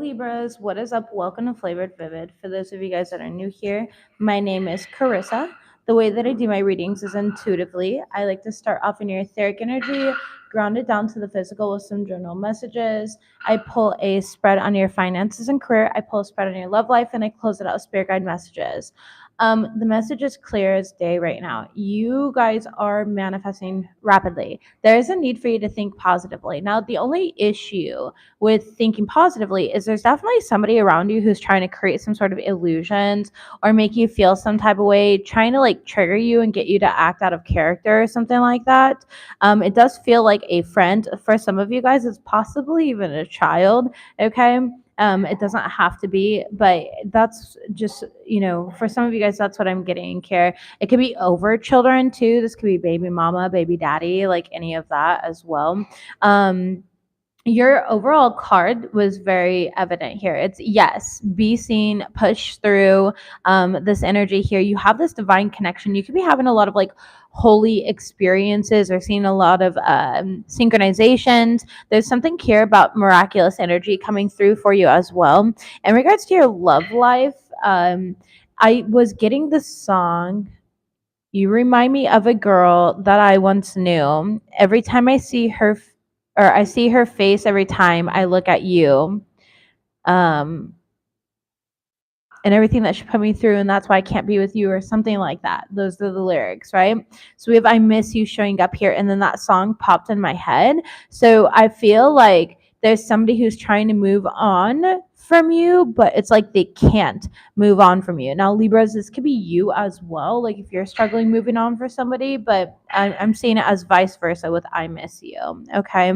Libras, what is up? Welcome to Flavored Vivid. For those of you guys that are new here, my name is Carissa. The way that I do my readings is intuitively. I like to start off in your etheric energy, ground it down to the physical with some journal messages. I pull a spread on your finances and career. I pull a spread on your love life, and I close it out with spirit guide messages. The message is clear as day right now. You guys are manifesting rapidly. There is a need for you to think positively. Now, the only issue with thinking positively is there's definitely somebody around you who's trying to create some sort of illusions or make you feel some type of way, trying to like trigger you and get you to act out of character or something like that. It does feel like a friend for some of you guys. It's possibly even a child. Okay. It doesn't have to be, but that's just, for some of you guys, that's what I'm getting care. It could be over children too. This could be baby mama, baby daddy, like any of that as well. Your overall card was very evident here. It's yes, be seen, push through this energy here. You have this divine connection. You could be having a lot of like holy experiences or seeing a lot of synchronizations. There's something here about miraculous energy coming through for you as well. In regards to your love life, I was getting the song. You remind me of a girl that I once knew. Every time I see her or I see her face every time I look at you. And everything that she put me through, and that's why I can't be with you, or something like that. Those are the lyrics, right? So we have I miss you showing up here, and then that song popped in my head. So I feel like there's somebody who's trying to move on from you, but it's like they can't move on from you. Now, Libras, this could be you as well. Like if you're struggling moving on for somebody, but I'm seeing it as vice versa with I miss you. Okay.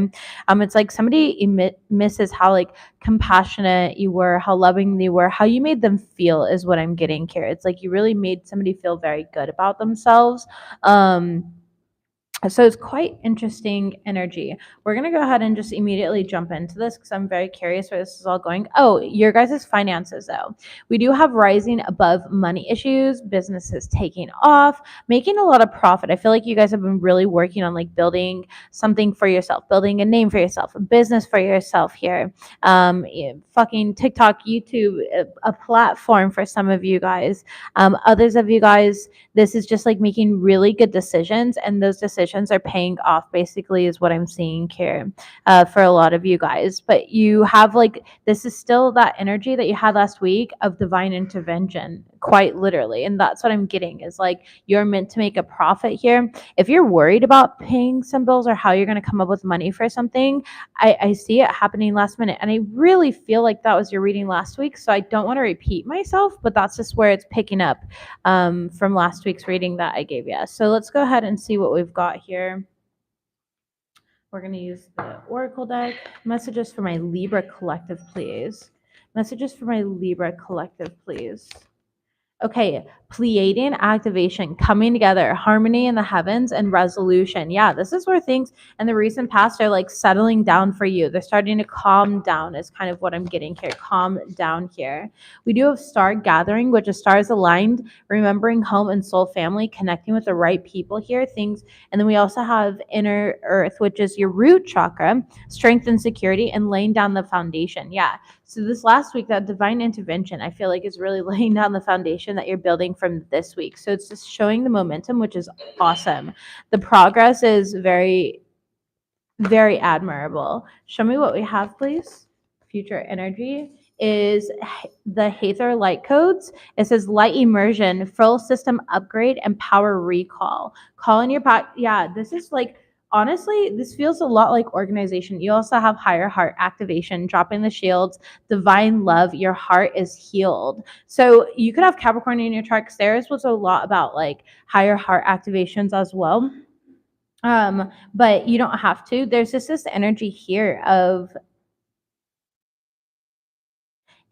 It's like somebody misses how like compassionate you were, how loving they were, how you made them feel is what I'm getting here. It's like you really made somebody feel very good about themselves. So it's quite interesting energy. We're going to go ahead and just immediately jump into this because I'm very curious where this is all going. Oh, your guys' finances, though. We do have rising above money issues, businesses taking off, making a lot of profit. I feel like you guys have been really working on like building something for yourself, building a name for yourself, a business for yourself here. Fucking TikTok, YouTube, a platform for some of you guys. Others of you guys, this is just like making really good decisions, and those decisions are paying off, basically, is what I'm seeing here for a lot of you guys. But you have like, this is still that energy that you had last week of divine intervention, quite literally. And that's what I'm getting is like, you're meant to make a profit here. If you're worried about paying some bills or how you're going to come up with money for something, I see it happening last minute. And I really feel like that was your reading last week. So I don't want to repeat myself, but that's just where it's picking up from last week's reading that I gave you. So let's go ahead and see what we've got here. We're going to use the Oracle deck. Messages for my Libra collective, please. Messages for my Libra collective, please. Okay, Pleiadian activation, coming together, harmony in the heavens, and resolution. Yeah, this is where things in the recent past are like settling down for you. They're starting to calm down, is kind of what I'm getting here. Calm down here. We do have star gathering, which is stars aligned, remembering home and soul family, connecting with the right people here, things. And then we also have inner earth, which is your root chakra, strength and security, and laying down the foundation. Yeah. So this last week, that divine intervention, I feel like is really laying down the foundation that you're building from this week. So it's just showing the momentum, which is awesome. The progress is very, very admirable. Show me what we have, please. Future energy is the Hathor light codes. It says light immersion, full system upgrade, and power recall. Call in your pot. Yeah, this is like, honestly, this feels a lot like organization. You also have higher heart activation, dropping the shields, divine love. Your heart is healed. So you could have Capricorn in your chart. Theirs was a lot about like higher heart activations as well. But you don't have to. There's just this energy here of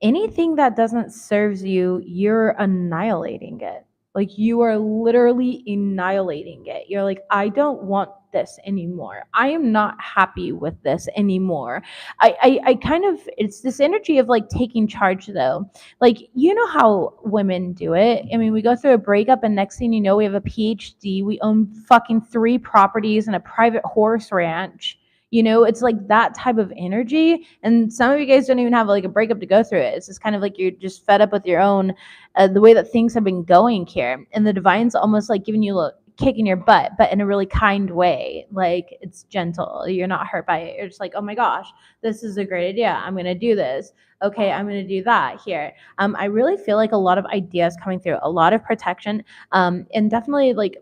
anything that doesn't serve you, you're annihilating it. Like you are literally annihilating it. You're like, I don't want this anymore. I am not happy with this anymore. I kind of, it's this energy of like taking charge though. Like, you know how women do it. I mean, we go through a breakup and next thing you know, we have a PhD. We own fucking 3 properties and a private horse ranch. It's like that type of energy. And some of you guys don't even have like a breakup to go through it. It's just kind of like you're just fed up with your own, the way that things have been going here. And the divine's almost like giving you a kick in your butt, but in a really kind way. Like it's gentle. You're not hurt by it. You're just like, oh my gosh, this is a great idea. I'm going to do this. Okay, I'm going to do that here. I really feel like a lot of ideas coming through, a lot of protection, and definitely like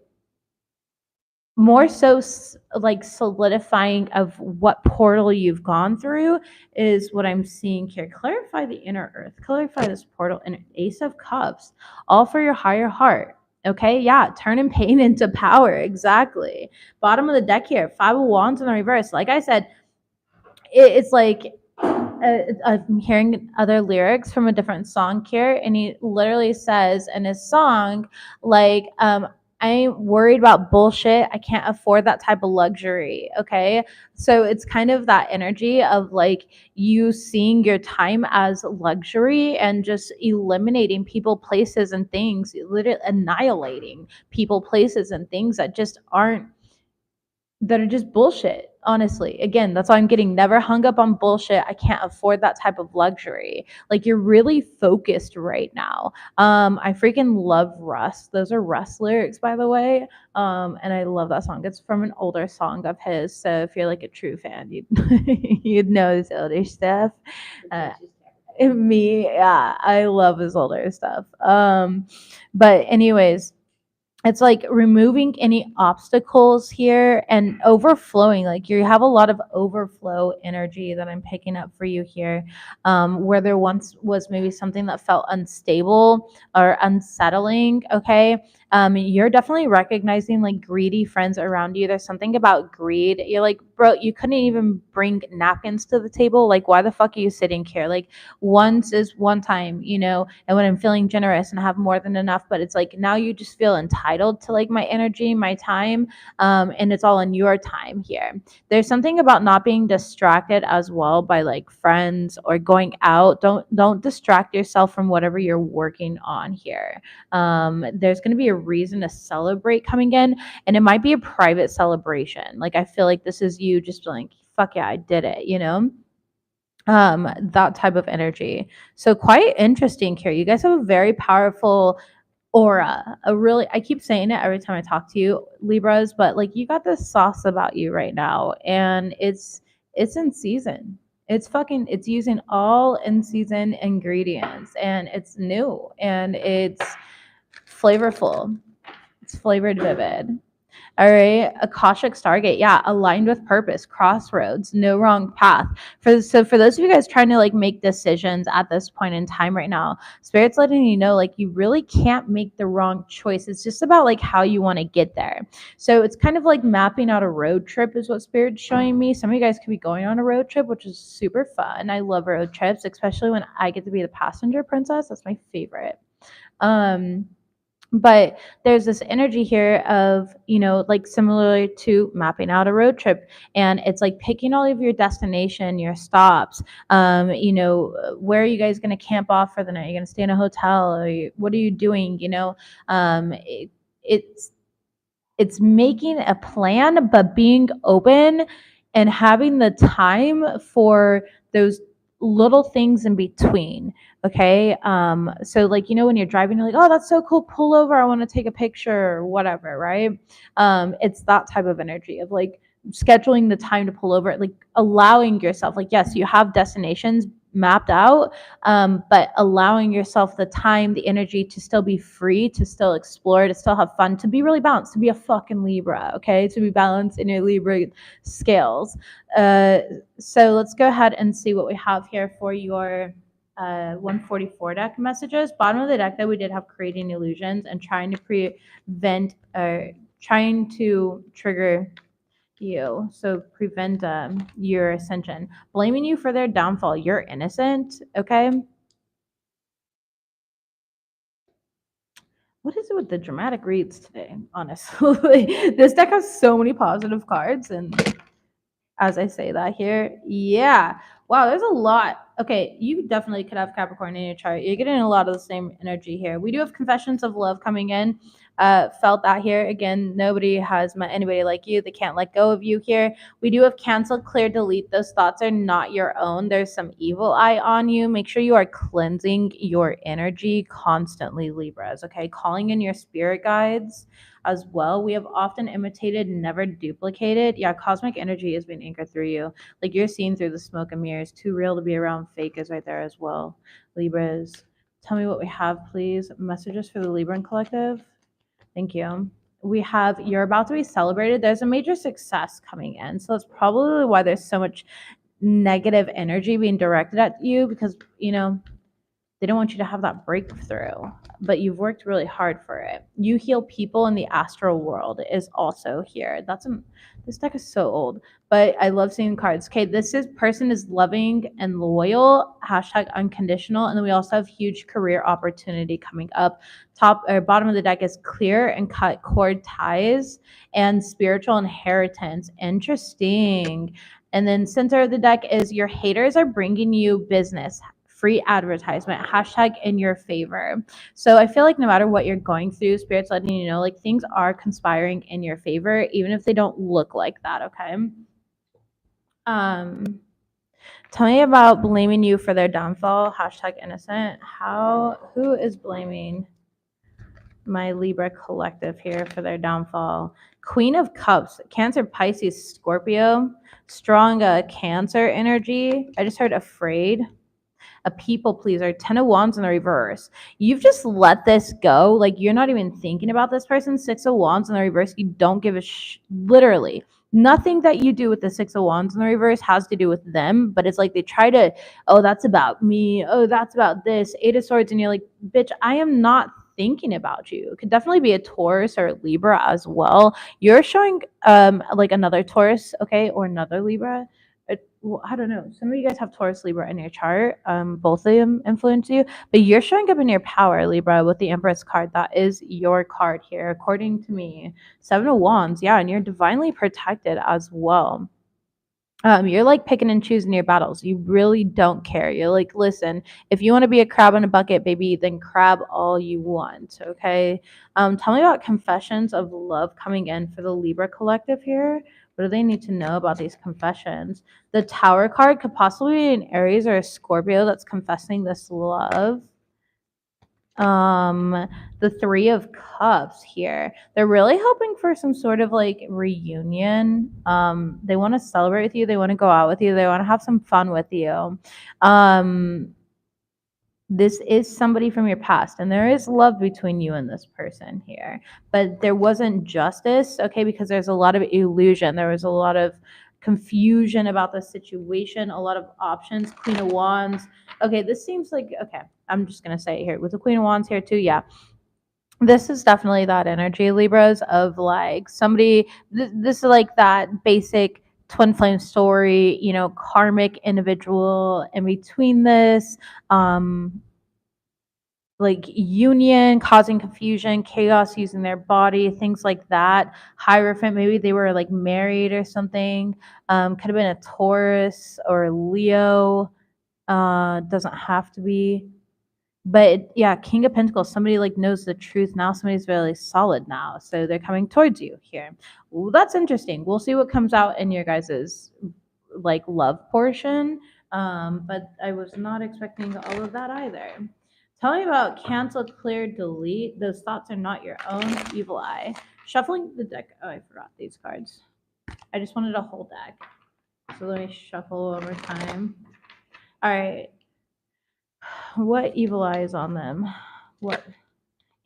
more so like solidifying of what portal you've gone through is what I'm seeing here. Clarify the inner earth, clarify this portal, and Ace of Cups, all for your higher heart. Okay, yeah, turning pain into power. Exactly. Bottom of the deck here, Five of Wands in the reverse. Like I said, it's like I'm hearing other lyrics from a different song here, and he literally says in his song, like, I ain't worried about bullshit. I can't afford that type of luxury. Okay. So it's kind of that energy of like you seeing your time as luxury and just eliminating people, places, and things, literally annihilating people, places, and things that are just bullshit. Honestly, again, that's why I'm getting never hung up on bullshit. I can't afford that type of luxury. Like you're really focused right now. I freaking love Rust. Those are Rust lyrics, by the way. And I love that song. It's from an older song of his. So if you're like a true fan, you'd you'd know his older stuff. Uh, Me, yeah, I love his older stuff. But anyways, it's like removing any obstacles here and overflowing. Like you have a lot of overflow energy that I'm picking up for you here, where there once was maybe something that felt unstable or unsettling. Okay. You're definitely recognizing like greedy friends around you. There's something about greed. You're like, bro, you couldn't even bring napkins to the table. Like, why the fuck are you sitting here? Like, once is one time, and when I'm feeling generous and have more than enough, but it's like now you just feel entitled to like my energy, my time, and it's all in your time here. There's something about not being distracted as well by like friends or going out. Don't distract yourself from whatever you're working on here. There's going to be a reason to celebrate coming in, and it might be a private celebration. Like I feel like this is you just like, fuck yeah, I did it. That type of energy. So quite interesting here. You guys have a very powerful aura. A really, I keep saying it every time I talk to you, Libras, but like you got this sauce about you right now, and it's in season. It's using all in season ingredients, and it's new, and it's flavorful. It's flavored vivid. All right, Akashic Stargate, yeah, aligned with purpose, crossroads, no wrong path. For those of you guys trying to like make decisions at this point in time right now, Spirit's letting you know like you really can't make the wrong choice. It's just about like how you want to get there. So it's kind of like mapping out a road trip is what Spirit's showing me. Some of you guys could be going on a road trip, which is super fun. I love road trips, especially when I get to be the passenger princess. That's my favorite. Um but there's this energy here of like similar to mapping out a road trip, and it's like picking all of your destination, your stops, where are you guys going to camp off for the night? You're going to stay in a hotel, or what are you doing? It's it's making a plan, but being open and having the time for those little things in between. Okay. So like, when you're driving, you're like, oh, that's so cool. Pull over. I want to take a picture or whatever. Right. It's that type of energy of like scheduling the time to pull over, like allowing yourself, like, yes, you have destinations mapped out, but allowing yourself the time, the energy to still be free, to still explore, to still have fun, to be really balanced, to be a fucking Libra, okay? To be balanced in your Libra scales. So let's go ahead and see what we have here for your 144 deck messages. Bottom of the deck that we did have creating illusions and trying to prevent or trying to trigger you, so prevent your ascension, blaming you for their downfall. You're innocent. Okay, what is it with the dramatic reads today? Honestly, this deck has so many positive cards, and as I say that here, yeah, wow, there's a lot. Okay, you definitely could have Capricorn in your chart. You're getting a lot of the same energy here. We do have confessions of love coming in, felt that here. Again, nobody has met anybody like you. They can't let go of you here. We do have cancel, clear, delete. Those thoughts are not your own. There's some evil eye on you. Make sure you are cleansing your energy constantly, Libras, okay? Calling in your spirit guides as well. We have often imitated, never duplicated. Yeah, cosmic energy is being anchored through you. Like you're seen through the smoke and mirrors. Too real to be around. Fake is right there as well. Libras, tell me what we have, please. Messages for the Libran collective. Thank you. We have, you're about to be celebrated. There's a major success coming in. So that's probably why there's so much negative energy being directed at you, because, you know, they don't want you to have that breakthrough, but you've worked really hard for it. You heal people in the astral world is also here. This deck is so old, but I love seeing cards. Okay, person is loving and loyal, hashtag unconditional, and then we also have huge career opportunity coming up. Top or bottom of the deck is clear and cut cord ties and spiritual inheritance. Interesting. And then center of the deck is your haters are bringing you business, free advertisement, hashtag in your favor. So I feel like no matter what you're going through, Spirit's letting you know, like things are conspiring in your favor, even if they don't look like that, okay? Tell me about blaming you for their downfall, hashtag innocent. Who is blaming my Libra collective here for their downfall? Queen of Cups, Cancer, Pisces, Scorpio, strong Cancer energy. I just heard afraid. A people pleaser, 10 of Wands in the reverse. You've just let this go. Like you're not even thinking about this person. 6 of Wands in the reverse. You don't give a literally. Nothing that you do with the 6 of Wands in the reverse has to do with them, but it's like they try to, oh, that's about me. Oh, that's about this. 8 of Swords, and you're like, bitch, I am not thinking about you. It could definitely be a Taurus or a Libra as well. You're showing like another Taurus, okay, or another Libra. Well, I don't know. Some of you guys have Taurus, Libra in your chart. Both of them influence you, but you're showing up in your power, Libra, with the Empress card. That is your card here, according to me. 7 of Wands, yeah, and you're divinely protected as well. You're like picking and choosing your battles. You really don't care. You're like, listen, if you want to be a crab in a bucket, baby, then crab all you want. Okay. Tell me about confessions of love coming in for the Libra collective here. What do they need to know about these confessions? The Tower card could possibly be an Aries or a Scorpio that's confessing this love. The 3 of Cups here. They're really hoping for some sort of like reunion. They want to celebrate with you. They want to go out with you. They want to have some fun with you. This is somebody from your past, and there is love between you and this person here, but there wasn't justice, okay, because there's a lot of illusion. There was a lot of confusion about the situation, a lot of options. Queen of Wands. Okay, this seems like, okay, I'm just gonna say it here with the Queen of Wands here too. Yeah, this is definitely that energy, Libras, of like somebody. This is like that basic twin flame story, you know, karmic individual in between this. Like union causing confusion, chaos using their body, things like that. Hierophant, maybe they were like married or something. Could have been a Taurus or a Leo. Doesn't have to be. But yeah, King of Pentacles, somebody like knows the truth now. Somebody's really solid now. So they're coming towards you here. Ooh, that's interesting. We'll see what comes out in your guys's like love portion. But I was not expecting all of that either. Tell me about cancel, clear, delete. Those thoughts are not your own. Evil eye. Shuffling the deck. Oh, I forgot these cards. I just wanted a whole deck. So let me shuffle one more time. All right. What evil eye is on them? What?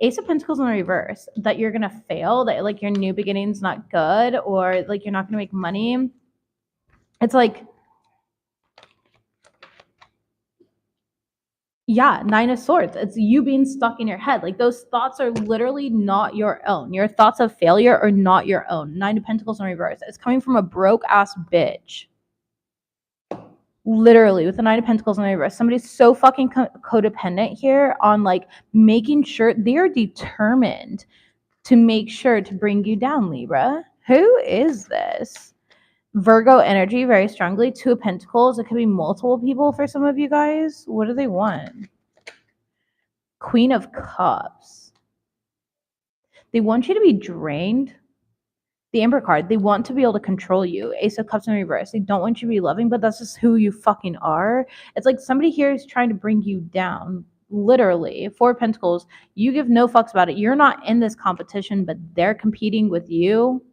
Ace of Pentacles in the reverse. That you're going to fail. That like your new beginning's not good. Or like you're not going to make money. It's like, yeah, 9 of Swords. It's you being stuck in your head. Like those thoughts are literally not your own. Your thoughts of failure are not your own. 9 of Pentacles in reverse. It's coming from a broke ass bitch. Literally with the 9 of Pentacles in reverse. Somebody's so fucking codependent here on like making sure they're determined to make sure to bring you down, Libra. Who is this? Virgo energy very strongly. 2 of Pentacles. It could be multiple people for some of you guys. What do they want? Queen of Cups. They want you to be drained. The Amber card, they want to be able to control you. Ace of Cups in reverse. They don't want you to be loving, but that's just who you fucking are. It's like somebody here is trying to bring you down. Literally. Four of Pentacles. You give no fucks about it. You're not in this competition, but they're competing with you.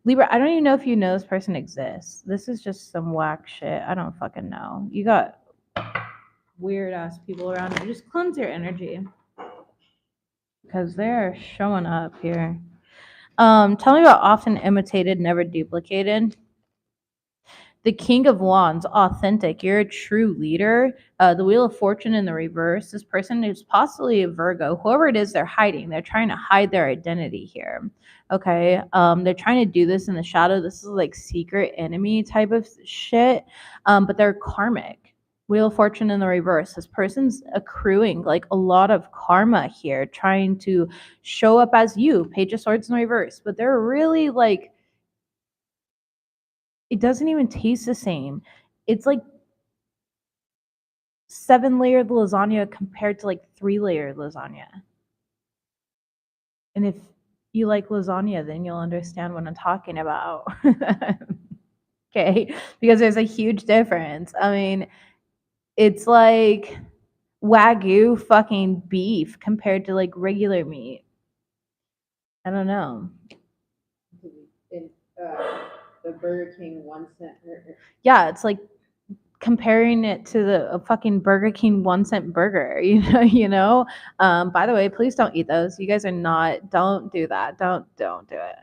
Libra, I don't even know if you know this person exists. This is just some whack shit. I don't fucking know. You got weird ass people around you. Just cleanse your energy. Because they're showing up here. Tell me about often imitated, never duplicated. The King of Wands, authentic. You're a true leader. The Wheel of Fortune in the reverse. This person is possibly a Virgo. Whoever it is, they're hiding. They're trying to hide their identity here. Okay. They're trying to do this in the shadow. This is like secret enemy type of shit. But they're karmic. Wheel of Fortune in the reverse. This person's accruing like a lot of karma here, trying to show up as you. Page of Swords in the reverse. But they're really like, it doesn't even taste the same. It's like 7-layered lasagna compared to like 3-layered lasagna. And if you like lasagna, then you'll understand what I'm talking about. Okay? Because there's a huge difference. I mean, it's like Wagyu fucking beef compared to like regular meat. I don't know. In the Burger King 1 cent burger. Yeah, it's like comparing it to the fucking Burger King 1 cent burger, you know. By the way, please don't eat those. You guys are not. Don't do that. Don't do it.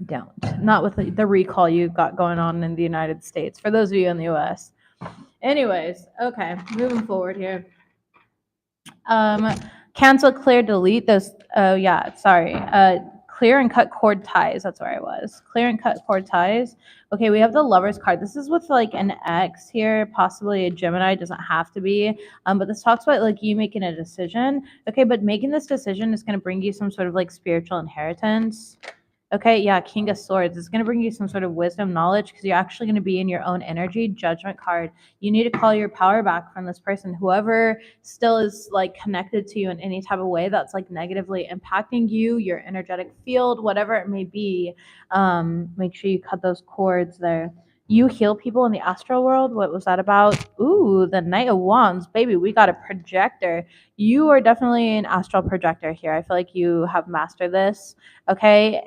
Don't. Not with the recall you got going on in the United States. For those of you in the U.S. Anyways, okay, moving forward here. Cancel, clear, delete those. Oh yeah, sorry. Clear and cut cord ties. That's where I was. Clear and cut cord ties. Okay, we have the Lovers card. This is with like an X here, possibly a Gemini. Doesn't have to be. But this talks about like you making a decision. Okay, but making this decision is going to bring you some sort of like spiritual inheritance. Okay, yeah, King of Swords. It's going to bring you some sort of wisdom, knowledge, because you're actually going to be in your own energy. Judgment card. You need to call your power back from this person. Whoever still is like connected to you in any type of way that's like negatively impacting you, your energetic field, whatever it may be. Make sure you cut those cords there. You heal people in the astral world. What was that about? Ooh, the Knight of Wands, baby. We got a projector. You are definitely an astral projector here. I feel like you have mastered this. Okay.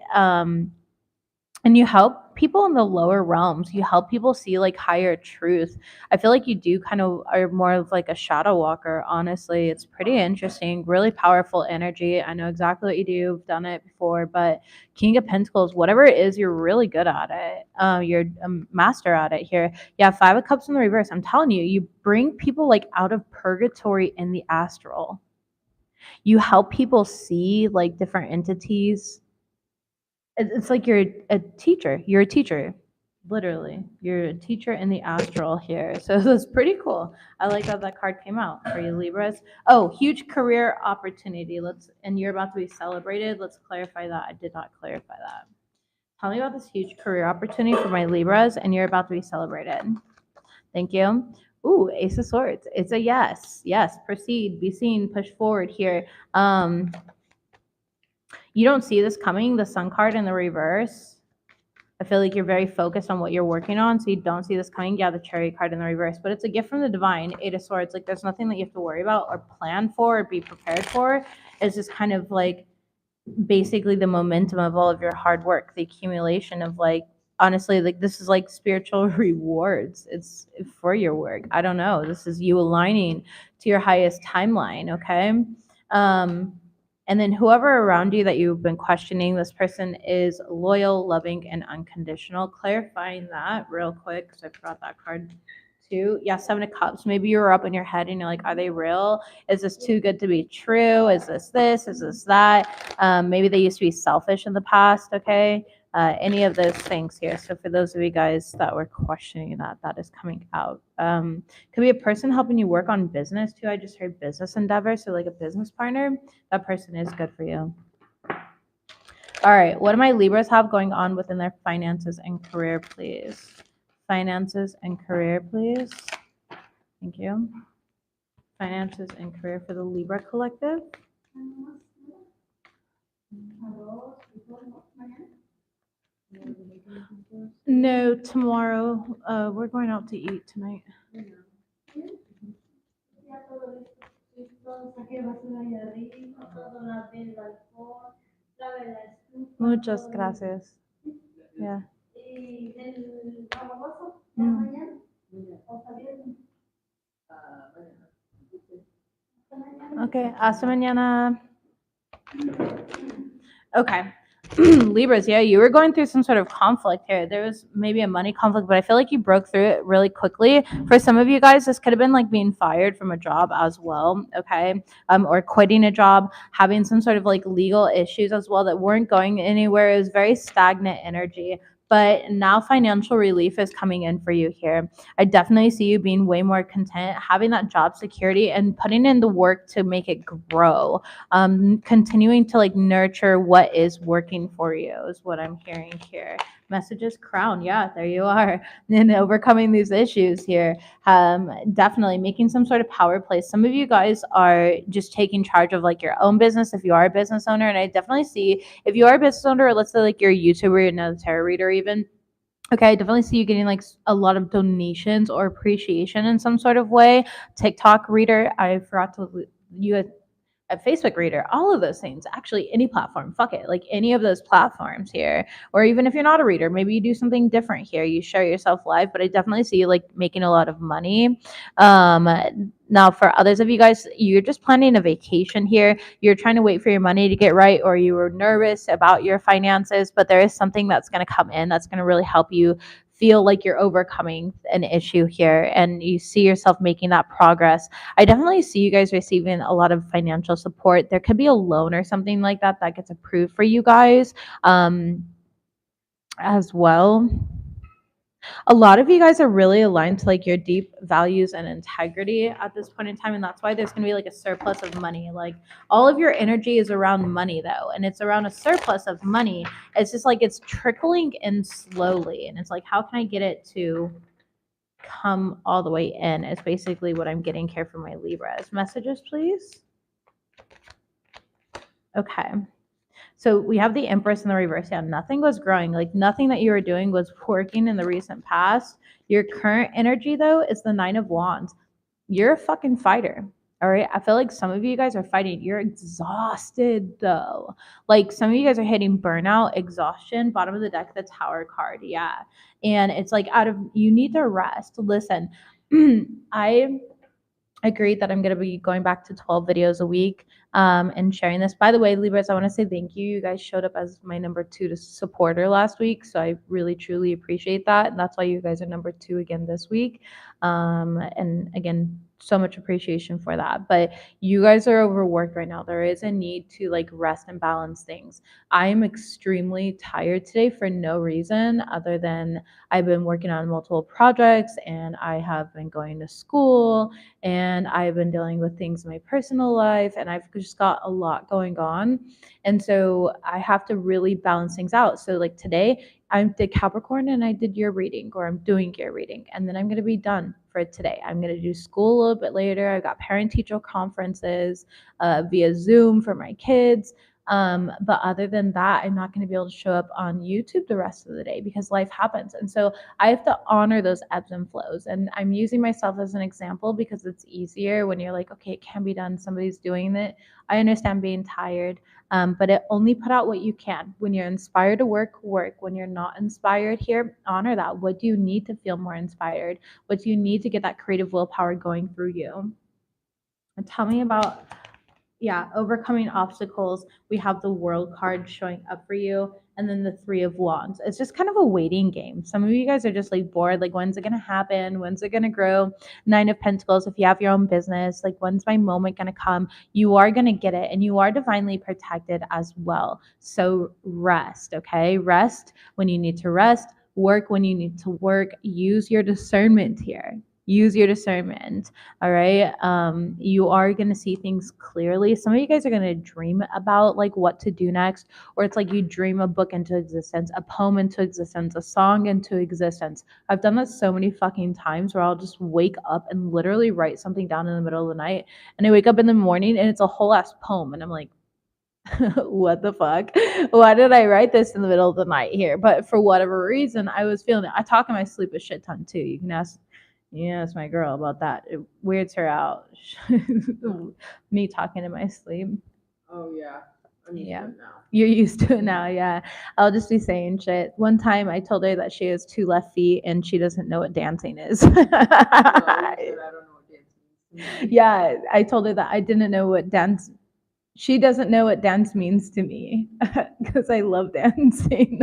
And you help people in the lower realms. You help people see like higher truth. I feel like you do kind of are more of like a shadow walker, honestly. It's pretty interesting, really powerful energy. I know exactly what you do. I've done it before, but King of Pentacles, whatever it is, you're really good at it. You're a master at it here. Yeah, Five of Cups in the reverse. I'm telling you, you bring people like out of purgatory in the astral. You help people see like different entities. It's like you're a teacher. You're a teacher. Literally. You're a teacher in the astral here. So that's pretty cool. I like that that card came out for you, Libras. Oh, huge career opportunity. And you're about to be celebrated. Let's clarify that. I did not clarify that. Tell me about this huge career opportunity for my Libras, and you're about to be celebrated. Thank you. Ooh, Ace of Swords. It's a yes. Yes, proceed, be seen, push forward here. You don't see this coming, the Sun card in the reverse. I feel like you're very focused on what you're working on, so you don't see this coming. Yeah, the Chariot card in the reverse, but it's a gift from the divine. Eight of Swords. Like there's nothing that you have to worry about or plan for or be prepared for. It's just kind of like basically the momentum of all of your hard work, the accumulation of like honestly like this is like spiritual rewards. It's for your work. I don't know. This is you aligning to your highest timeline, okay? And then whoever around you that you've been questioning, this person is loyal, loving, and unconditional. Clarifying that real quick because I forgot that card too. Yeah, Seven of Cups. Maybe you were up in your head and you're like, are they real? Is this too good to be true? Is this this? Is this that? Maybe they used to be selfish in the past, okay? Any of those things here. So for those of you guys that were questioning that, that is coming out. Could be a person helping you work on business too. I just heard business endeavor. So like a business partner, that person is good for you. All right. What do my Libras have going on within their finances and career, please? Finances and career, please. Thank you. Finances and career for the Libra collective. You want to make anything for us? No, tomorrow. We're going out to eat tonight. Muchas gracias. Yeah. Mm. Mañana. Okay, hasta mañana. Okay. Libras, yeah, you were going through some sort of conflict here. There was maybe a money conflict, but I feel like you broke through it really quickly. For some of you guys, this could have been like being fired from a job as well, okay? Or quitting a job, having some sort of like legal issues as well that weren't going anywhere. It was very stagnant energy. But now financial relief is coming in for you here. I definitely see you being way more content, having that job security and putting in the work to make it grow, continuing to like nurture what is working for you is what I'm hearing here. Messages crown, yeah, there you are. And overcoming these issues here, definitely making some sort of power play. Some of you guys are just taking charge of like your own business if you are a business owner, and I definitely see if you are a business owner, or let's say like you're a YouTuber, you're another tarot reader even. Okay, I definitely see you getting like a lot of donations or appreciation in some sort of way. TikTok reader, I forgot to you a Facebook reader, all of those things. Actually, any platform, fuck it, like any of those platforms here. Or even if you're not a reader, maybe you do something different here. You share yourself live, but I definitely see you like making a lot of money. Um, Now, for others of you guys, you're just planning a vacation here. You're trying to wait for your money to get right, or you were nervous about your finances, but there is something that's going to come in that's going to really help you feel like you're overcoming an issue here and you see yourself making that progress. I definitely see you guys receiving a lot of financial support. There could be a loan or something like that that gets approved for you guys, as well. A lot of you guys are really aligned to like your deep values and integrity at this point in time, and that's why there's going to be like a surplus of money. Like all of your energy is around money though, and it's around a surplus of money. It's just like it's trickling in slowly, and it's like, how can I get it to come all the way in is basically what I'm getting here from my Libras. Messages, please. Okay. So we have the Empress in the reverse. Yeah, nothing was growing. Like nothing that you were doing was working in the recent past. Your current energy, though, is the Nine of Wands. You're a fucking fighter. All right. I feel like some of you guys are fighting. You're exhausted, though. Like some of you guys are hitting burnout, exhaustion, bottom of the deck, the Tower card. Yeah. And it's like you need to rest. Listen, I agreed that I'm going to be going back to 12 videos a week, and sharing this. By the way, Libras, I want to say thank you. You guys showed up as my number 2 to supporter last week. So I really, truly appreciate that. And that's why you guys are number 2 again this week. And again, so much appreciation for that. But you guys are overworked right now. There is a need to like rest and balance things. I am extremely tired today for no reason other than I've been working on multiple projects and I have been going to school and I've been dealing with things in my personal life and I've just got a lot going on. And so I have to really balance things out. So like today I did Capricorn and I did your reading, or I'm doing your reading, and then I'm going to be done for today. I'm going to do school a little bit later. I've got parent teacher conferences via Zoom for my kids. But other than that, I'm not going to be able to show up on YouTube the rest of the day because life happens. And so I have to honor those ebbs and flows. And I'm using myself as an example because it's easier when you're like, okay, it can be done. Somebody's doing it. I understand being tired, but it only put out what you can. When you're inspired to work, work. When you're not inspired here, honor that. What do you need to feel more inspired? What do you need to get that creative willpower going through you? And tell me about, yeah, overcoming obstacles. We have the World card showing up for you, and then the Three of Wands. It's just kind of a waiting game. Some of you guys are just like bored, like when's it gonna happen, when's it gonna grow? Nine of Pentacles, if you have your own business, like when's my moment gonna come? You are gonna get it, and you are divinely protected as well. So rest, okay? Rest when you need to rest, work when you need to work. Use your discernment here. Use your discernment. All right. You are going to see things clearly. Some of you guys are going to dream about like what to do next, or it's like you dream a book into existence, a poem into existence, a song into existence. I've done that so many fucking times where I'll just wake up and literally write something down in the middle of the night, and I wake up in the morning and it's a whole ass poem, and I'm like, What the fuck? Why did I write this in the middle of the night here? But for whatever reason, I was feeling it. I talk in my sleep a shit ton too. You can ask my girl about that. It weirds her out. Me talking in my sleep. Oh yeah, I'm used Yeah. to it now. You're used to it now, yeah. I'll just be saying shit. One time I told her that she has two left feet and she doesn't know what dancing is. No, you said I don't know what dance means to me. Yeah, I told her that I didn't know what dance she doesn't know what dance means to me because I love dancing.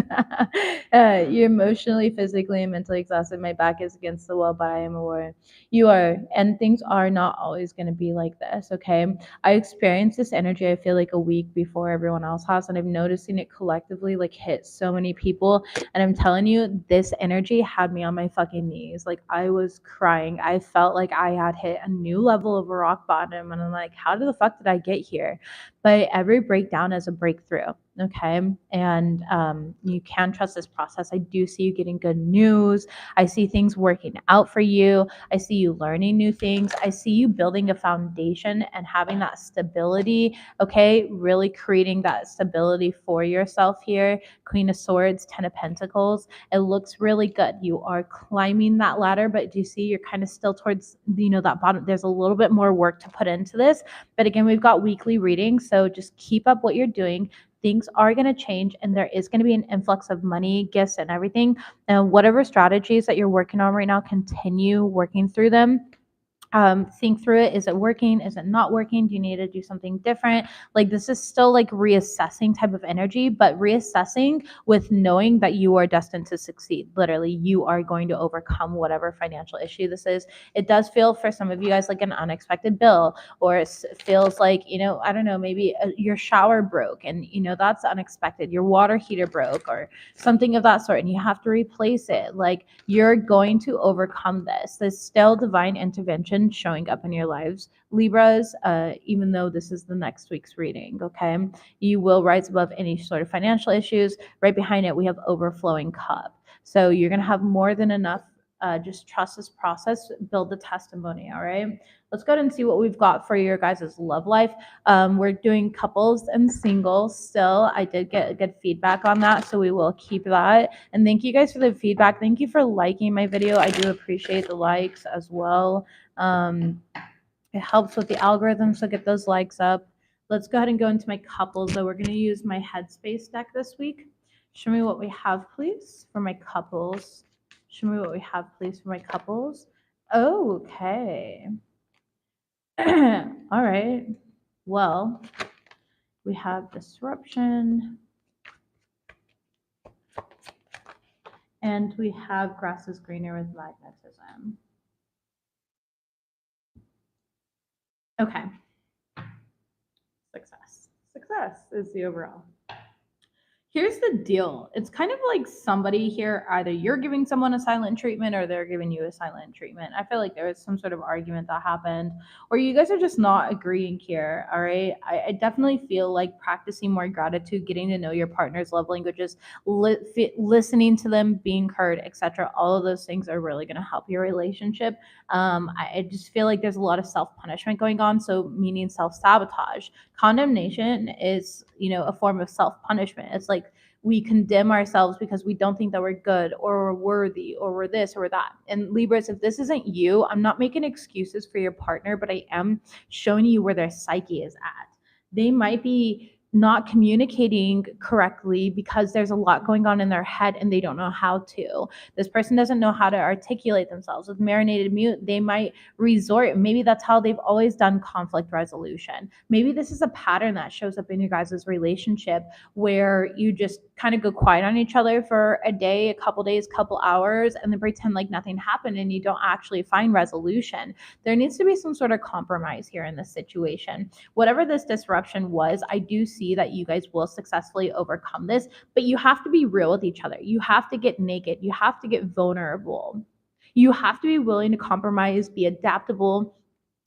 You're emotionally, physically, and mentally exhausted. My back is against the wall, but I am aware. You are, and things are not always going to be like this, okay? I experienced this energy, I feel like a week before everyone else has, and I'm noticing it collectively like hit so many people. And I'm telling you, this energy had me on my fucking knees. Like I was crying. I felt like I had hit a new level of a rock bottom. And I'm like, how the fuck did I get here? But every breakdown is a breakthrough. Okay. And you can trust this process. I do see you getting good news. I see things working out for you. I see you learning new things. I see you building a foundation and having that stability. Okay. Really creating that stability for yourself here. Queen of Swords, Ten of Pentacles. It looks really good. You are climbing that ladder, but do you see you're kind of still towards, that bottom? There's a little bit more work to put into this. But again, we've got weekly readings, so just keep up what you're doing. Things are going to change, and there is going to be an influx of money, gifts, and everything. And whatever strategies that you're working on right now, continue working through them. Think through it. Is it working? Is it not working? Do you need to do something different? Like this is still like reassessing type of energy, but reassessing with knowing that you are destined to succeed. Literally, you are going to overcome whatever financial issue this is. It does feel for some of you guys like an unexpected bill, or it feels like, I don't know, maybe your shower broke and, that's unexpected. Your water heater broke or something of that sort, and you have to replace it. Like you're going to overcome this. There's still divine intervention showing up in your lives, Libras, even though this is the next week's reading, okay? You will rise above any sort of financial issues. Right behind it, we have overflowing cup. So you're going to have more than enough. Just trust this process, build the testimony, all right? Let's go ahead and see what we've got for your guys' love life. We're doing couples and singles still. I did get good feedback on that, so we will keep that. And thank you guys for the feedback. Thank you for liking my video. I do appreciate the likes as well. It helps with the algorithm, so get those likes up. Let's go ahead and go into my couples. So we're going to use my Headspace deck this week. Show me what we have, please, for my couples. Show me what we have, please, for my couples. Okay. All right. Well, we have disruption. And we have grass is greener with magnetism. Okay. Success is the overall. Here's the deal. It's kind of like somebody here, either you're giving someone a silent treatment or they're giving you a silent treatment. I feel like there was some sort of argument that happened, or you guys are just not agreeing here. All right. I definitely feel like practicing more gratitude, getting to know your partner's love languages, listening to them, being heard, etc. All of those things are really going to help your relationship. I just feel like there's a lot of self punishment going on. So, meaning self sabotage. Condemnation is, a form of self punishment. It's like we condemn ourselves because we don't think that we're good or we're worthy or we're this or we're that. And Libras, if this isn't you, I'm not making excuses for your partner, but I am showing you where their psyche is at. They might be not communicating correctly because there's a lot going on in their head and they don't know how to. This person doesn't know how to articulate themselves. With marinated mute, they might resort, maybe that's how they've always done conflict resolution. Maybe this is a pattern that shows up in your guys' relationship where you just kind of go quiet on each other for a day, a couple days, couple hours, and then pretend like nothing happened and you don't actually find resolution. There needs to be some sort of compromise here in this situation. Whatever this disruption was, I do see that you guys will successfully overcome this, but you have to be real with each other. You have to get naked. You have to get vulnerable. You have to be willing to compromise, be adaptable.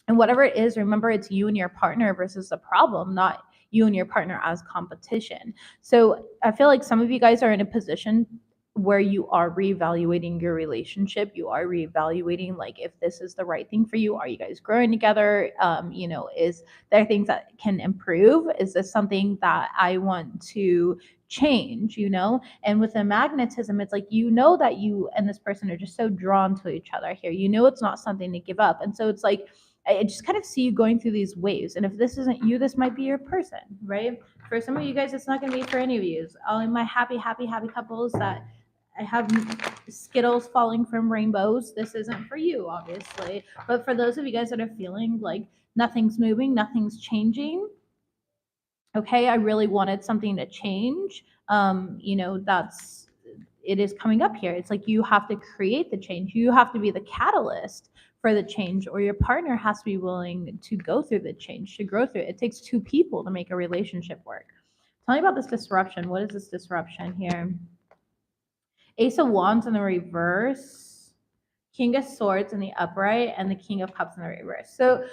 And whatever it is, remember it's you and your partner versus the problem, not you and your partner as competition. So I feel like some of you guys are in a position where you are reevaluating your relationship. You are reevaluating like if this is the right thing for you. Are you guys growing together? Is there things that can improve? Is this something that I want to change? And with the magnetism, it's like that you and this person are just so drawn to each other here. It's not something to give up. And so it's like I just kind of see you going through these waves. And if this isn't you, this might be your person, right? For some of you guys, it's not going to be for any of you. All of my happy, happy, happy couples that I have Skittles falling from rainbows. This isn't for you, obviously. But for those of you guys that are feeling like nothing's moving, nothing's changing, okay, I really wanted something to change. That's it is coming up here. It's like you have to create the change. You have to be the catalyst for the change, or your partner has to be willing to go through the change, to grow through it. It takes two people to make a relationship work. Tell me about this disruption. What is this disruption here? Ace of Wands in the reverse, King of Swords in the upright, and the King of Cups in the reverse. So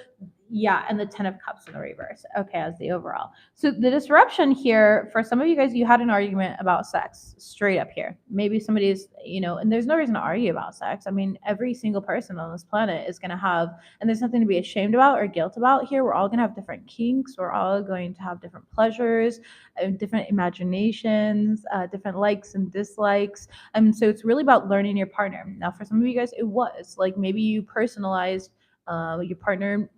yeah, and the 10 of Cups in the reverse. Okay, as the overall. So the disruption here, for some of you guys, you had an argument about sex straight up here. Maybe somebody's, and there's no reason to argue about sex. I mean, every single person on this planet is going to have, and there's nothing to be ashamed about or guilt about here. We're all going to have different kinks. We're all going to have different pleasures, different imaginations, different likes and dislikes. So it's really about learning your partner. Now, for some of you guys, it was like maybe you personalized your partner,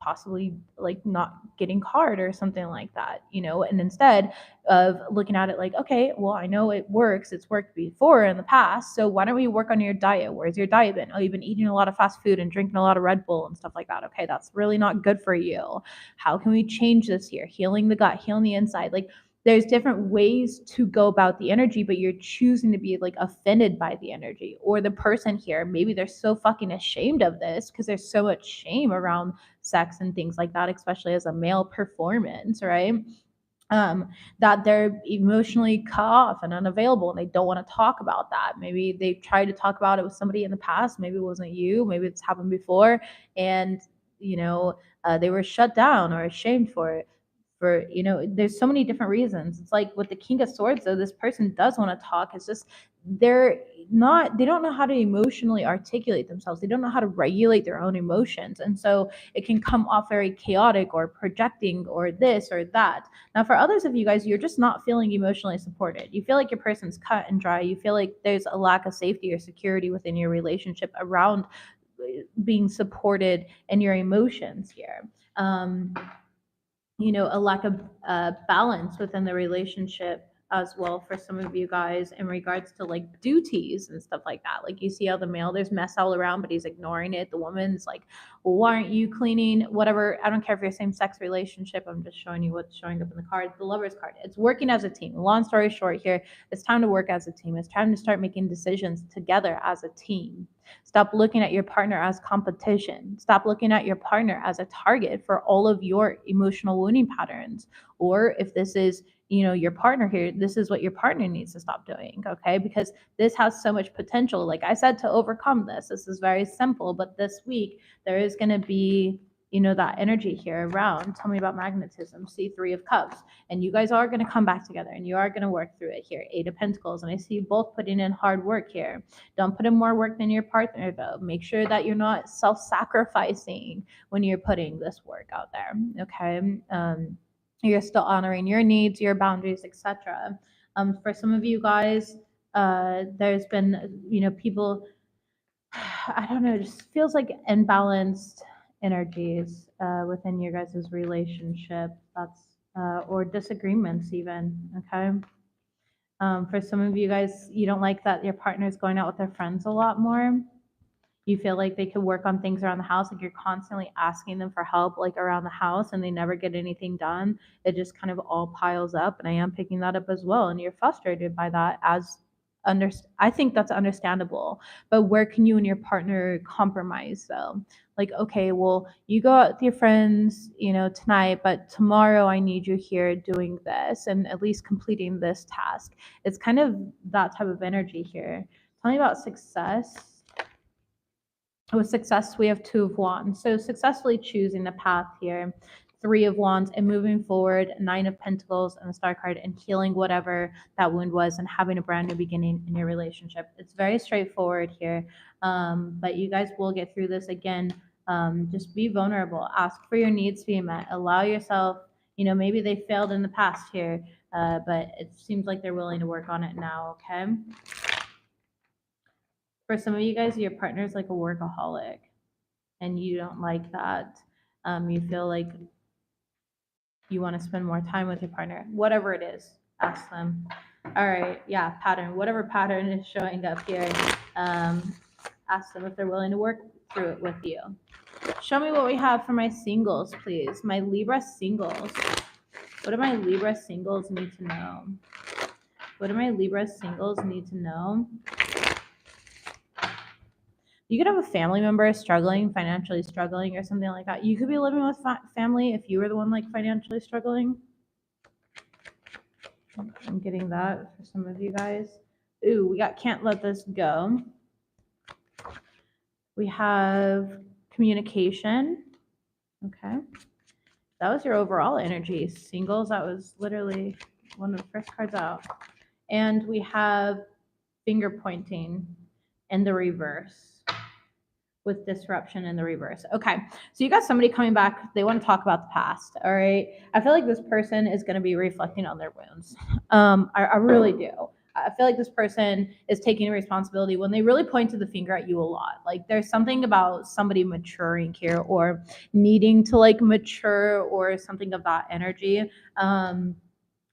possibly like not getting hard or something like that, and instead of looking at it like, okay, well, I know it works, it's worked before in the past, so why don't we work on your diet? Where's your diet been? Oh, you've been eating a lot of fast food and drinking a lot of Red Bull and stuff like that. Okay, that's really not good for you. How can we change this here? Healing the gut, healing the inside. Like, there's different ways to go about the energy, but you're choosing to be like offended by the energy. Or the person here, maybe they're so fucking ashamed of this because there's so much shame around sex and things like that, especially as a male performance, right? That they're emotionally cut off and unavailable and they don't want to talk about that. Maybe they tried to talk about it with somebody in the past. Maybe it wasn't you. Maybe it's happened before. And, they were shut down or ashamed for it. There's so many different reasons. It's like with the King of Swords, though, this person does want to talk. It's just they don't know how to emotionally articulate themselves. They don't know how to regulate their own emotions. And so it can come off very chaotic or projecting or this or that. Now, for others of you guys, you're just not feeling emotionally supported. You feel like your person's cut and dry. You feel like there's a lack of safety or security within your relationship around being supported in your emotions here. A lack of balance within the relationship as well for some of you guys in regards to like duties and stuff like that. Like, you see how the male, there's mess all around, but he's ignoring it. The woman's like, well, why aren't you cleaning? Whatever. I don't care if you're same sex relationship. I'm just showing you what's showing up in the card. The Lover's card. It's working as a team. Long story short here, it's time to work as a team. It's time to start making decisions together as a team. Stop looking at your partner as competition. Stop looking at your partner as a target for all of your emotional wounding patterns. Or if this is, your partner here, this is what your partner needs to stop doing, okay? Because this has so much potential. Like I said, to overcome this. This is very simple, but this week there is going to be that energy here around. Tell me about magnetism. See, 3 of Cups. And you guys are going to come back together and you are going to work through it here. 8 of Pentacles. And I see you both putting in hard work here. Don't put in more work than your partner, though. Make sure that you're not self-sacrificing when you're putting this work out there, okay? You're still honoring your needs, your boundaries, etc. For some of you guys, there's been, people, I don't know, it just feels like imbalanced energies within your guys' relationship. That's or disagreements even, okay? For some of you guys, you don't like that your partner's going out with their friends a lot more. You feel like they could work on things around the house, like you're constantly asking them for help, like around the house, and they never get anything done. It just kind of all piles up, and I am picking that up as well. And you're frustrated by that. I think that's understandable. But where can you and your partner compromise though? Like, okay, well, you go out with your friends, tonight, but tomorrow I need you here doing this and at least completing this task. It's kind of that type of energy here. Tell me about success. With success, we have 2 of Wands. So successfully choosing the path here. Three of Wands, and moving forward, Nine of Pentacles and the Star card, and healing whatever that wound was and having a brand new beginning in your relationship. It's very straightforward here, but you guys will get through this. Again, just be vulnerable, ask for your needs to be met, allow yourself, maybe they failed in the past here, but it seems like they're willing to work on it now. Okay, for some of you guys, your partner's like a workaholic and you don't like that. You feel like you want to spend more time with your partner, whatever it is, ask them. All right, yeah, pattern, whatever pattern is showing up here, ask them if they're willing to work through it with you. Show me what we have for my singles, please. My Libra singles. What do my Libra singles need to know? What do my Libra singles need to know? You could have a family member struggling, financially struggling, or something like that. You could be living with family if you were the one like financially struggling. I'm getting that for some of you guys. Ooh, we got can't let this go. We have communication. Okay. That was your overall energy. Singles, that was literally one of the first cards out. And we have finger pointing in the reverse, with disruption in the reverse. Okay, so you got somebody coming back. They want to talk about the past. All right, I feel like this person is going to be reflecting on their wounds. I really do. I feel like this person is taking responsibility when they really pointed the finger at you a lot. Like there's something about somebody maturing here, or needing to like mature, or something of that energy.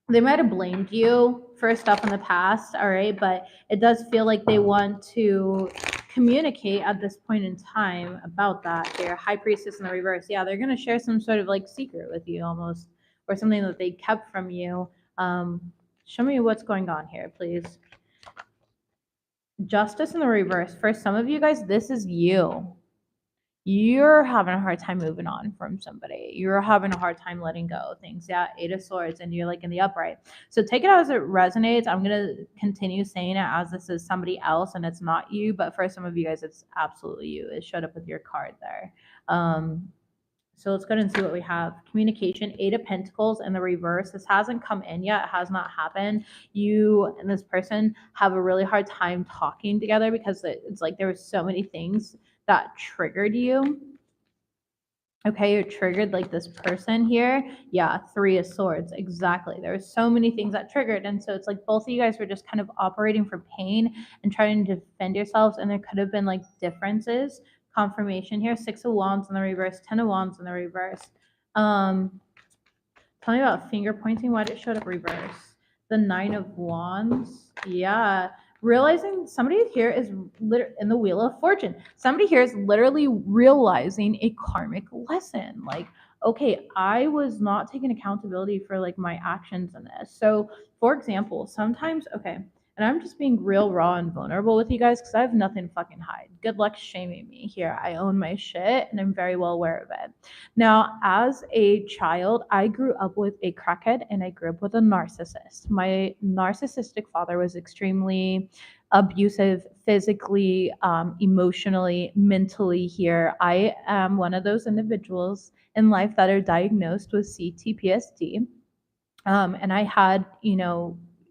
They might have blamed you for stuff in the past, all right, but it does feel like they want to communicate at this point in time about that here. High Priestess in the reverse. Yeah, they're going to share some sort of like secret with you almost, or something that they kept from you. Show me what's going on here, please. Justice in the reverse. For some of you guys, this is you. You're having a hard time moving on from somebody. You're having a hard time letting go of things. Yeah, Eight of Swords, and you're like in the upright. So take it as it resonates. I'm going to continue saying it as this is somebody else and it's not you. But for some of you guys, it's absolutely you. It showed up with your card there. So let's go ahead and see what we have. Communication, Eight of Pentacles in the reverse. This hasn't come in yet. It has not happened. You and this person have a really hard time talking together because it's like there were so many things that triggered you. Okay, you're triggered like this person here. Yeah, Three of Swords. Exactly. There were so many things that triggered. And so it's like both of you guys were just kind of operating from pain and trying to defend yourselves. And there could have been like differences. Confirmation here. Six of Wands in the reverse. 10 of Wands in the reverse. Tell me about finger pointing. Why did it show up reverse? The Nine of Wands. Yeah. Realizing somebody here is in the Wheel of Fortune. Somebody here is literally realizing a karmic lesson. Like, okay, I was not taking accountability for like my actions in this. So, for example, sometimes, okay, and I'm just being real raw and vulnerable with you guys because I have nothing to fucking hide. Good luck shaming me here. I own my shit and I'm very well aware of it. Now, as a child, I grew up with a crackhead and I grew up with a narcissist. My narcissistic father was extremely abusive physically, emotionally, mentally here. I am one of those individuals in life that are diagnosed with CTPSD. And I had,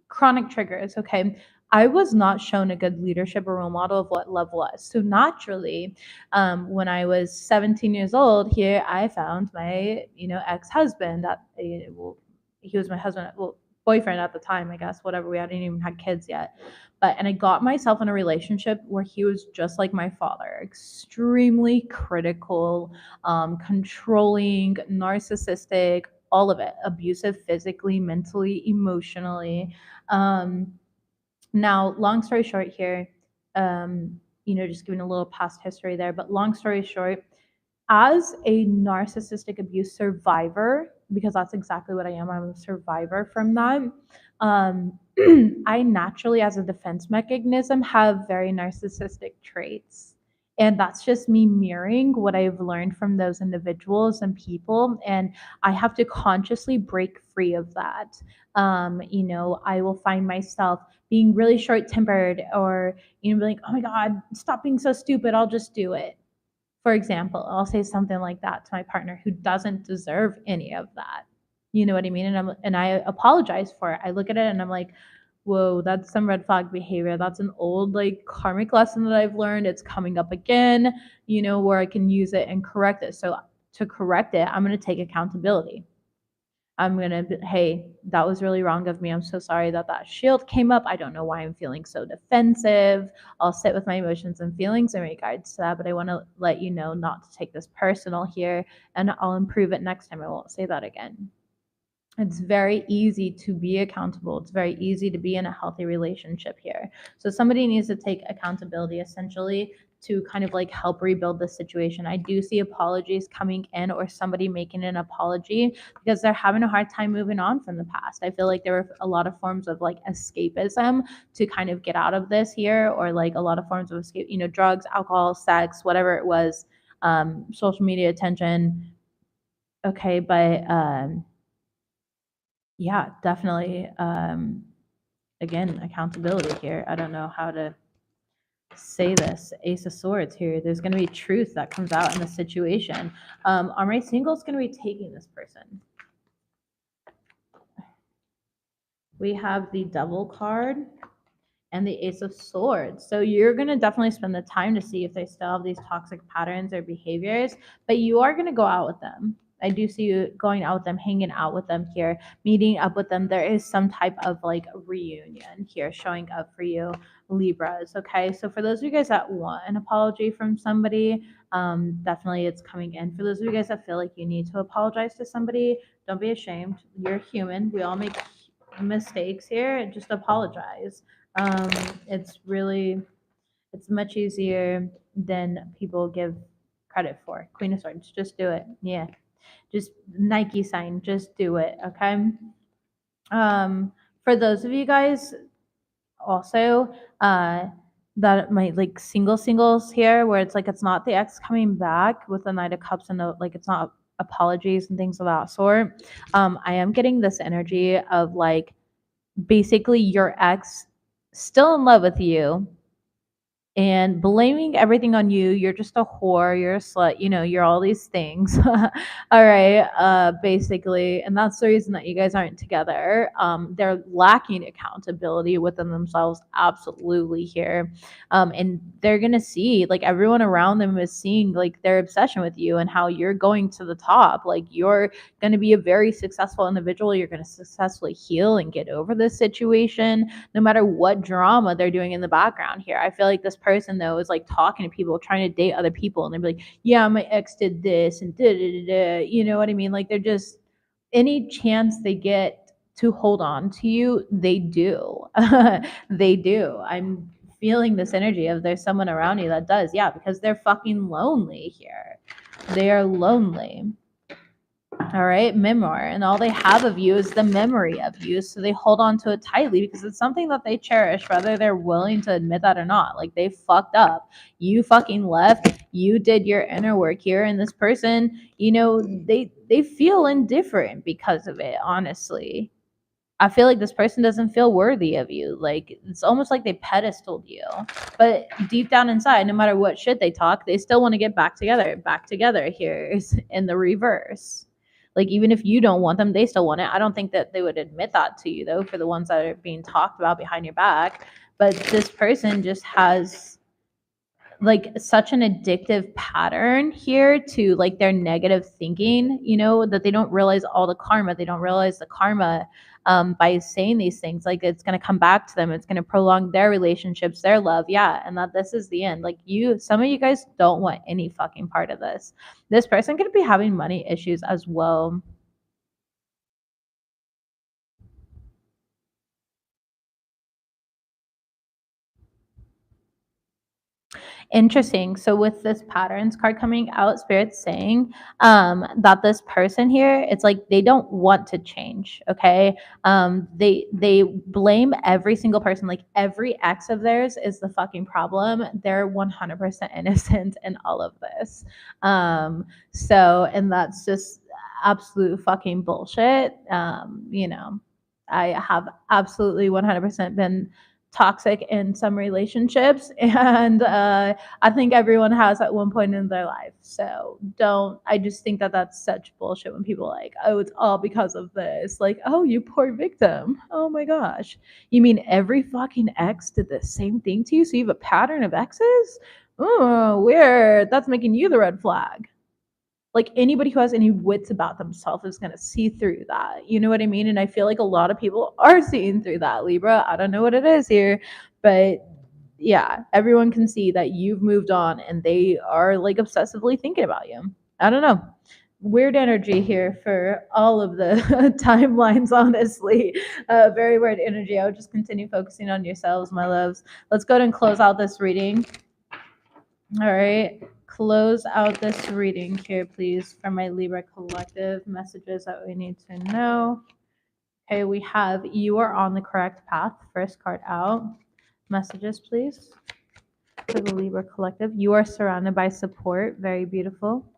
chronic triggers. Okay. I was not shown a good leadership or role model of what love was. So naturally, when I was 17 years old, here I found my, ex-husband. That well, he was my husband, well, boyfriend at the time, I guess. Whatever. We hadn't even had kids yet. And I got myself in a relationship where he was just like my father, extremely critical, controlling, narcissistic, all of it, abusive physically, mentally, emotionally. Now, long story short here, just giving a little past history there, but long story short, as a narcissistic abuse survivor, because that's exactly what I am, I'm a survivor from that. I naturally, as a defense mechanism, have very narcissistic traits. And that's just me mirroring what I've learned from those individuals and people. And I have to consciously break free of that. I will find myself being really short tempered, or, be like, oh my God, stop being so stupid. I'll just do it. For example, I'll say something like that to my partner who doesn't deserve any of that. You know what I mean? And I apologize for it. I look at it and I'm like, whoa, that's some red flag behavior. That's an old like karmic lesson that I've learned. It's coming up again, where I can use it and correct it. So to correct it, I'm going to take accountability. I'm going to, hey, that was really wrong of me. I'm so sorry that shield came up. I don't know why I'm feeling so defensive. I'll sit with my emotions and feelings in regards to that, but I want to let you know not to take this personal here, and I'll improve it next time. I won't say that again. It's very easy to be accountable. It's very easy to be in a healthy relationship here. So somebody needs to take accountability essentially to kind of like help rebuild the situation. I do see apologies coming in or somebody making an apology because they're having a hard time moving on from the past. I feel like there were a lot of forms of like escapism to kind of get out of this here, or like a lot of forms of escape, drugs, alcohol, sex, whatever it was, social media attention. Okay, but yeah, definitely. Again, accountability here. I don't know how to say this. Ace of Swords here. There's going to be truth that comes out in the situation. Are my singles going to be taking this person? We have the Devil card and the Ace of Swords. So you're going to definitely spend the time to see if they still have these toxic patterns or behaviors, but you are going to go out with them. I do see you going out with them, hanging out with them here, meeting up with them. There is some type of like reunion here showing up for you, Libras. Okay. So for those of you guys that want an apology from somebody, definitely it's coming in. For those of you guys that feel like you need to apologize to somebody, don't be ashamed. You're human. We all make mistakes here. Just apologize. Um, it's much easier than people give credit for. Queen of Swords, just do it. Yeah. Just Nike sign, just do it. Okay. For those of you guys also, that might like singles here, where it's like it's not the ex coming back with the Knight of Cups and like it's not apologies and things of that sort. I am getting this energy of like basically your ex still in love with you and blaming everything on you. You're just a whore, you're a slut, you're all these things. All right, basically, and that's the reason that you guys aren't together. They're lacking accountability within themselves, absolutely here. And they're gonna see, like, everyone around them is seeing like their obsession with you and how you're going to the top. Like, you're gonna be a very successful individual. You're gonna successfully heal and get over this situation no matter what drama they're doing in the background here. I feel like this person though is like talking to people, trying to date other people, and they're like, yeah, my ex did this and da da da. You know what I mean? Like, they're just, any chance they get to hold on to you, they do. They do. I'm feeling this energy of there's someone around you that does. Yeah, because they're fucking lonely here. They are lonely. All right, memoir. And all they have of you is the memory of you. So they hold on to it tightly because it's something that they cherish, whether they're willing to admit that or not. Like, they fucked up. You fucking left. You did your inner work here. And this person, they feel indifferent because of it, honestly. I feel like this person doesn't feel worthy of you. Like, it's almost like they pedestaled you. But deep down inside, no matter what shit they talk, they still want to get back together. Back together here is in the reverse. Like, even if you don't want them, they still want it. I don't think that they would admit that to you, though, for the ones that are being talked about behind your back. But this person just has like such an addictive pattern here to like their negative thinking, that they don't realize all the karma. They don't realize the karma by saying these things. Like, it's going to come back to them. It's going to prolong their relationships, their love. Yeah. And that this is the end. Like, some of you guys don't want any fucking part of this. This person could be having money issues as well. Interesting. So with this patterns card coming out, Spirit's saying that this person here, it's like they don't want to change. Okay, they blame every single person. Like, every ex of theirs is the fucking problem. They're 100% innocent in all of this. So, and that's just absolute fucking bullshit. I have absolutely 100% been toxic in some relationships, and I think everyone has at one point in their life. So don't. I just think that that's such bullshit when people are like, oh, it's all because of this. Like, oh, you poor victim. Oh my gosh. You mean every fucking ex did the same thing to you? So you have a pattern of exes? Oh, weird. That's making you the red flag. Like anybody who has any wits about themselves is going to see through that. You know what I mean? And I feel like a lot of people are seeing through that, Libra. I don't know what it is here, but yeah, everyone can see that you've moved on and they are like obsessively thinking about you. I don't know. Weird energy here for all of the timelines, honestly. Very weird energy. I would just continue focusing on yourselves, my loves. Let's go ahead and close out this reading. All right. Close out this reading here, please, for my Libra collective messages that we need to know. Okay, we have you are on the correct path. First card out. Messages, please, for the Libra collective. You are surrounded by support. Very beautiful.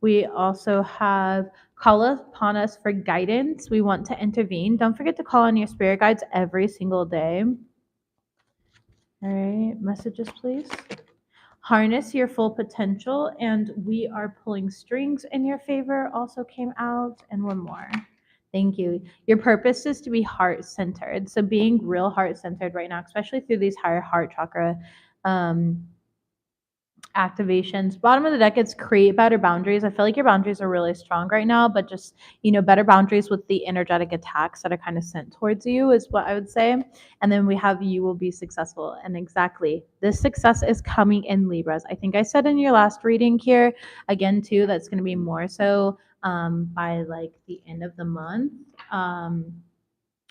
We also have call upon us for guidance. We want to intervene. Don't forget to call on your spirit guides every single day. All right, messages, please. Harness your full potential, and we are pulling strings in your favor also came out, and one more. Thank you. Your purpose is to be heart centered. So being real heart centered right now, especially through these higher heart chakra activations. Bottom of the deck, it's create better boundaries. I feel like your boundaries are really strong right now, but just, better boundaries with the energetic attacks that are kind of sent towards you is what I would say. And then we have you will be successful. And exactly, this success is coming in Libras. I think I said in your last reading here, again, too, that's going to be more so by like the end of the month.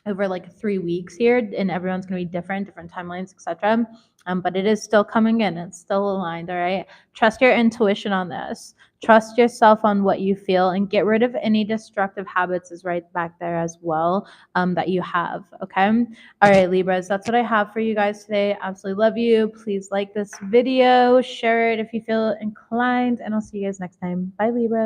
Over like 3 weeks here, and everyone's going to be different timelines, etc. But it is still coming in. It's still aligned. All right. Trust your intuition on this. Trust yourself on what you feel, and get rid of any destructive habits is right back there as well that you have. Okay. All right, Libras. That's what I have for you guys today. Absolutely love you. Please like this video, share it if you feel inclined, and I'll see you guys next time. Bye, Libras.